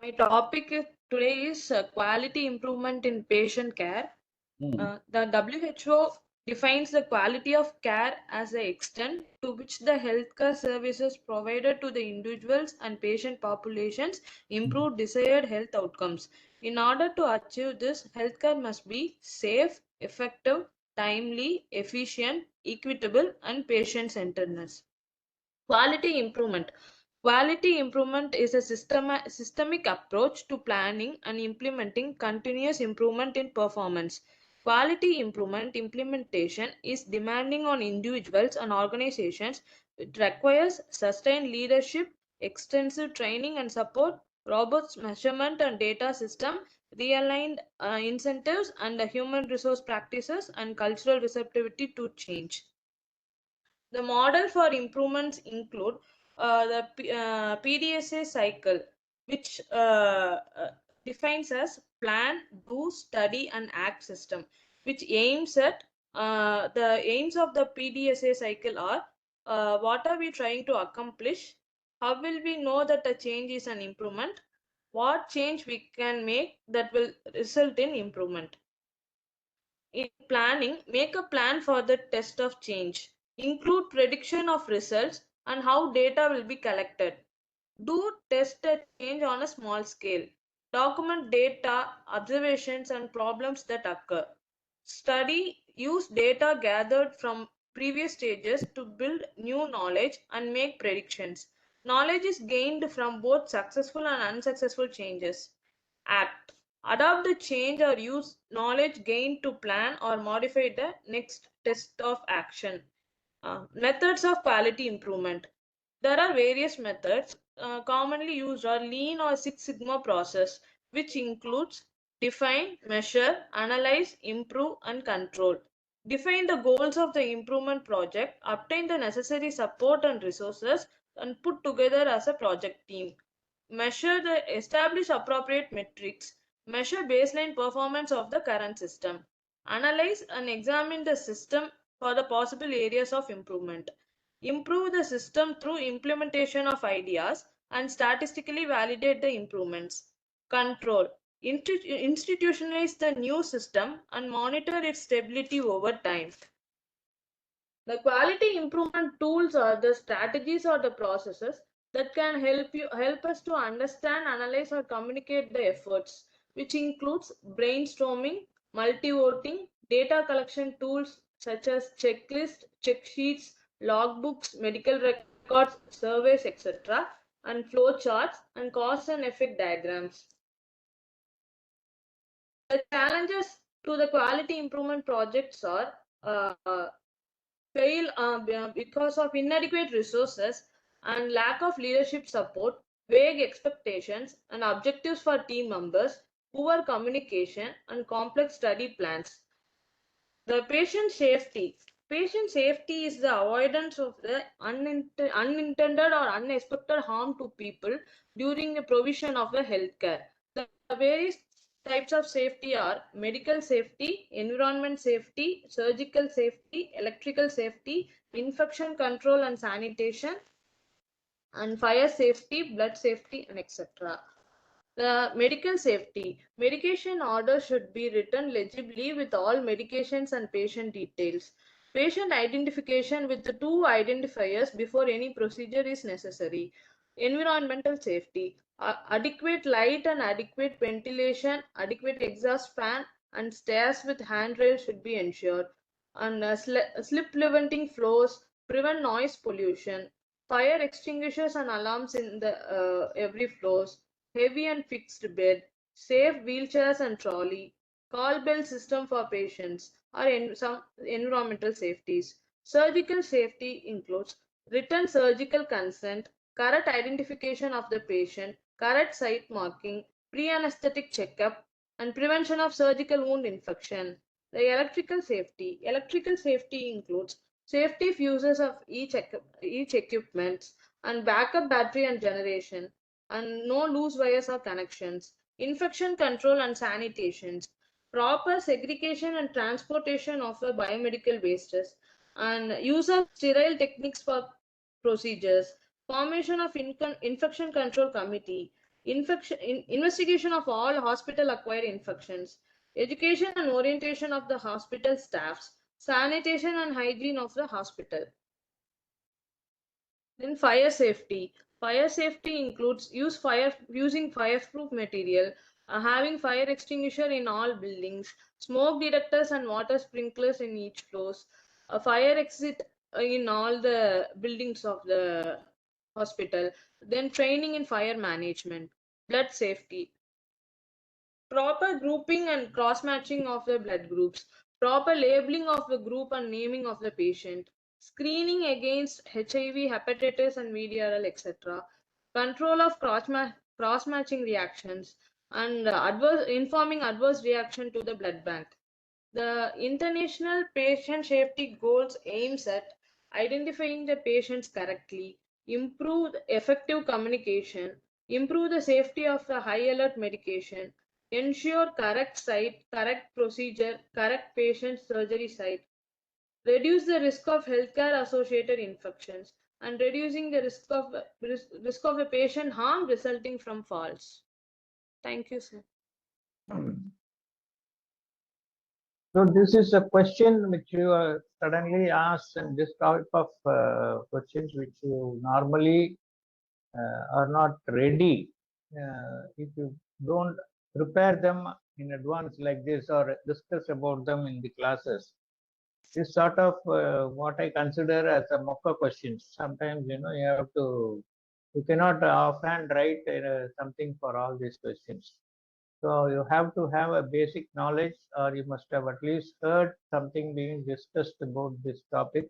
My topic today is quality improvement in patient care. Mm. The WHO defines the quality of care as the extent to which the healthcare services provided to the individuals and patient populations Mm. improve desired health outcomes. In order to achieve this, healthcare must be safe, effective, timely, efficient, equitable, and patient centeredness. Quality improvement. Quality improvement is a systemic approach to planning and implementing continuous improvement in performance. Quality improvement implementation is demanding on individuals and organizations. It requires sustained leadership, extensive training and support, robust measurement and data system, realigned incentives, and human resource practices and cultural receptivity to change. The model for improvements include the PDSA cycle, which defines as plan, do, study, and act system, which aims at the aims of the PDSA cycle are what are we trying to accomplish? How will we know that a change is an improvement? What change we can make that will result in improvement? In planning, make a plan for the test of change. Include prediction of results and how data will be collected. Do test a change on a small scale. Document data, observations, and problems that occur. Study, use data gathered from previous stages to build new knowledge and make predictions. Knowledge is gained from both successful and unsuccessful changes. Act. Adopt the change or use knowledge gained to plan or modify the next test of action. Methods of quality improvement. There are various methods. Commonly used are Lean or Six Sigma process, which includes define, measure, analyze, improve, and control. Define the goals of the improvement project, obtain the necessary support and resources, and put together as a project team. Measure the establish appropriate metrics. Measure baseline performance of the current system. Analyze and examine the system for the possible areas of improvement. Improve the system through implementation of ideas and statistically validate the improvements. Control. Institutionalize the new system and monitor its stability over time. The quality improvement tools are the strategies or the processes that can help us to understand, analyze, or communicate the efforts, which includes brainstorming, multi-voting, data collection tools such as checklists, check sheets, logbooks, medical records, surveys, etc., and flow charts and cause and effect diagrams. The challenges to the quality improvement projects are fail because of inadequate resources and lack of leadership support, vague expectations and objectives for team members, poor communication, and complex study plans. The patient safety. Patient safety is the avoidance of the unintended or unexpected harm to people during the provision of the healthcare. The various types of safety are medical safety, environment safety, surgical safety, electrical safety, infection control and sanitation, and fire safety, blood safety, and etc. The medical safety. Medication order should be written legibly with all medications and patient details. Patient identification with the two identifiers before any procedure is necessary. Environmental safety. Adequate light and adequate ventilation, adequate exhaust fan, and stairs with handrails should be ensured. And slip preventing floors, prevent noise pollution. Fire extinguishers and alarms in the every floors, heavy and fixed bed, safe wheelchairs and trolley, call bell system for patients, or some environmental safeties. Surgical safety includes written surgical consent, correct identification of the patient, correct site marking, pre-anesthetic checkup, and prevention of surgical wound infection. The electrical safety. Electrical safety includes safety fuses of each equipment and backup battery and generation, and no loose wires or connections. Infection control and sanitation, proper segregation and transportation of the biomedical wastes, and use of sterile techniques for procedures, formation of infection control committee, Investigation of all hospital acquired infections, education and orientation of the hospital staffs, sanitation and hygiene of the hospital. Then fire safety. Fire safety includes using fireproof material, having fire extinguisher in all buildings, smoke detectors and water sprinklers in each floors, a fire exit in all the buildings of the hospital. Then training in fire management, blood safety, proper grouping and cross matching of the blood groups, proper labeling of the group and naming of the patient, screening against HIV, hepatitis, and VDRL, etc., control of cross matching reactions, and informing adverse reaction to the blood bank. The International Patient Safety Goals aims at identifying the patients correctly, improve effective communication, improve the safety of the high alert medication, ensure correct site, correct procedure, correct patient surgery site, reduce the risk of healthcare associated infections, and reducing the risk of a patient harm resulting from falls. Thank you, sir. So this is a question which you suddenly asked, and this type of questions which you normally are not ready. If you don't prepare them in advance like this or discuss about them in the classes, this sort of what I consider as a mocha questions. Sometimes you have to, you cannot offhand write something for all these questions. So you have to have a basic knowledge, or you must have at least heard something being discussed about this topic,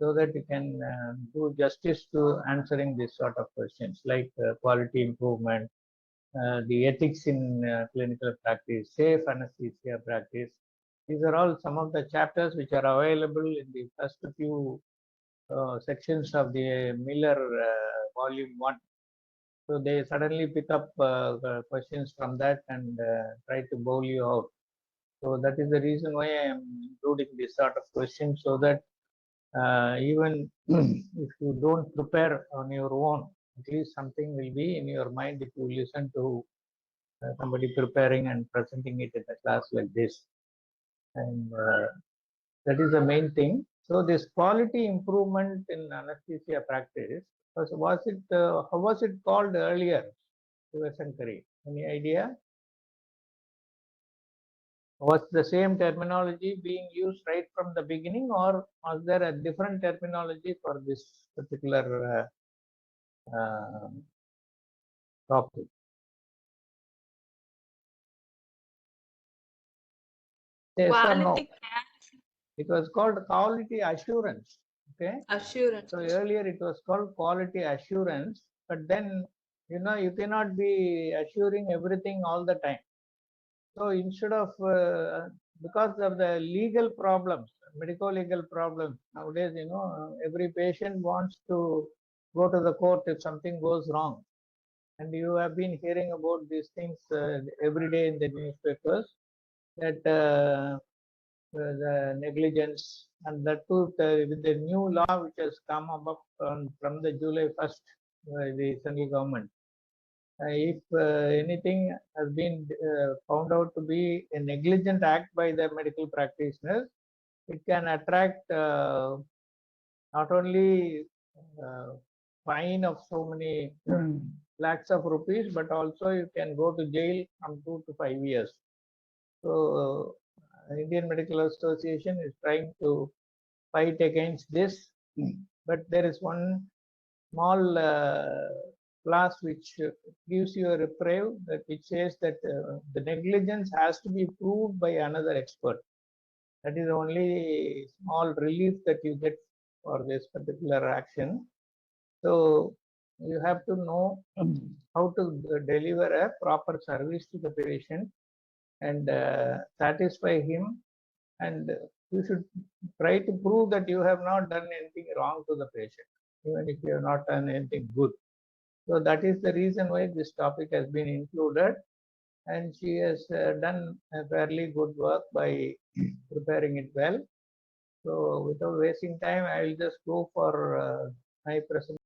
so that you can do justice to answering this sort of questions like quality improvement, the ethics in clinical practice, safe anesthesia practice. These are all some of the chapters which are available in the first few sections of the Miller volume 1. So they suddenly pick up questions from that and try to bowl you out. So that is the reason why I am including this sort of questions, so that even if you don't prepare on your own, at least something will be in your mind if you listen to somebody preparing and presenting it in a class like this. And that is the main thing. So this quality improvement in anesthesia practice, how was it called earlier, Sivashankari? Any idea? Was the same terminology being used right from the beginning, or was there a different terminology for this particular topic? Yes or no? Quality It was called quality assurance. Okay. assurance. So earlier it was called quality assurance, but then you cannot be assuring everything all the time. So instead of because of the legal problems, medical legal problems nowadays, every patient wants to go to the court if something goes wrong, and you have been hearing about these things every day in the newspapers, that the negligence, and that too with the new law which has come up from the July 1st by the central government. If anything has been found out to be a negligent act by the medical practitioners, it can attract not only fine of so many lakhs of rupees, but also you can go to jail from 2 to 5 years. So Indian Medical Association is trying to fight against this, but there is one small clause which gives you a reprieve, that which says that the negligence has to be proved by another expert. That is the only small relief that you get for this particular action. So you have to know how to deliver a proper service to the patient and satisfy him, and you should try to prove that you have not done anything wrong to the patient, even if you have not done anything good. So that is the reason why this topic has been included, and she has done a fairly good work by preparing it well. So without wasting time, I will just go for my presentation.